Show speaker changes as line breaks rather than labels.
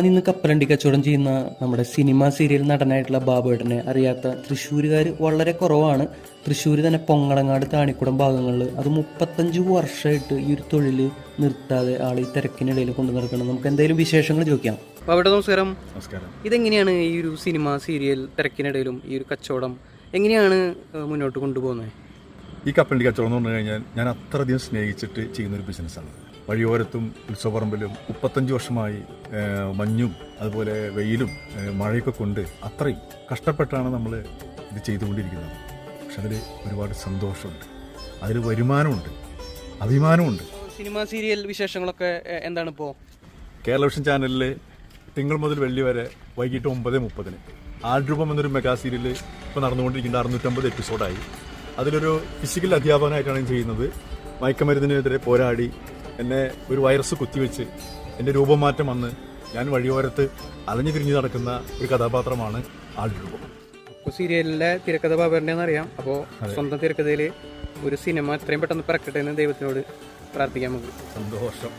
നിന്ന് കപ്പലണ്ടി കച്ചവടം ചെയ്യുന്ന നമ്മുടെ സിനിമ സീരിയൽ നടനായിട്ടുള്ള ബാബുവേട്ടനെ അറിയാത്ത തൃശ്ശൂരുകാർ വളരെ കുറവാണ്. തൃശ്ശൂർ തന്നെ പൊങ്ങളങ്ങാട് താണിക്കുടം ഭാഗങ്ങളിൽ അത് 35 വർഷമായിട്ട് ഈ ഒരു തൊഴിൽ നിർത്താതെ ആൾ ഈ തിരക്കിനിടയിൽ കൊണ്ടു നടക്കണം. നമുക്ക് എന്തെങ്കിലും വിശേഷങ്ങൾ ചോദിക്കാം. ബാബുവേട്ട നമസ്കാരം.
നമസ്കാരം.
ഇതെങ്ങനെയാണ് ഈ ഒരു സിനിമ സീരിയൽ തിരക്കിനിടയിലും ഈ ഒരു കച്ചവടം എങ്ങനെയാണ് മുന്നോട്ട് കൊണ്ടുപോകുന്നത്?
ഈ കപ്പലണ്ടി കച്ചവടം എന്ന് പറഞ്ഞു കഴിഞ്ഞാൽ ഞാൻ അത്രയധികം സ്നേഹിച്ചിട്ട് ചെയ്യുന്നൊരു ബിസിനസ്സാണ്. വഴിയോരത്തും ഉത്സവപ്പറമ്പിലും 35 വർഷമായി മഞ്ഞും അതുപോലെ വെയിലും മഴയൊക്കെ കൊണ്ട് അത്രയും കഷ്ടപ്പെട്ടാണ് നമ്മൾ ഇത് ചെയ്തുകൊണ്ടിരിക്കുന്നത്. പക്ഷെ അതിൽ ഒരുപാട് സന്തോഷമുണ്ട്, അതിൽ വരുമാനമുണ്ട്, അഭിമാനമുണ്ട്.
സിനിമ സീരിയൽ വിശേഷങ്ങളൊക്കെ എന്താണ് ഇപ്പോൾ?
കേരള വിഷൻ ചാനലിൽ തിങ്കൾ മുതൽ വെള്ളി വരെ വൈകിട്ട് 9:30 ആൾരൂപം എന്നൊരു മെഗാ സീരിയൽ ഇപ്പോൾ നടന്നുകൊണ്ടിരിക്കുന്ന 650 എപ്പിസോഡായി. അതിലൊരു ഫിസിക്കൽ അധ്യാപകനായിട്ടാണ് ഞാൻ ചെയ്യുന്നത്. മയക്കുമരുന്നിനെതിരെ പോരാടി എന്നെ ഒരു വൈറസ് കുത്തിവെച്ച് എൻ്റെ രൂപമാറ്റം വന്ന് ഞാൻ വഴിയോരത്ത് അലഞ്ഞു തിരിഞ്ഞു നടക്കുന്ന ഒരു കഥാപാത്രമാണ് ആൾരൂപം.
ഇപ്പോൾ സീരിയലിലെ തിരക്കഥ ബാബുവേട്ടൻ്റെന്ന് അറിയാം. അപ്പോൾ സ്വന്തം തിരക്കഥയിൽ ഒരു സിനിമ എത്രയും പെട്ടെന്ന് പിറക്കട്ടെ എന്ന് ദൈവത്തിനോട് പ്രാർത്ഥിക്കാൻ നമുക്ക്.
സന്തോഷം.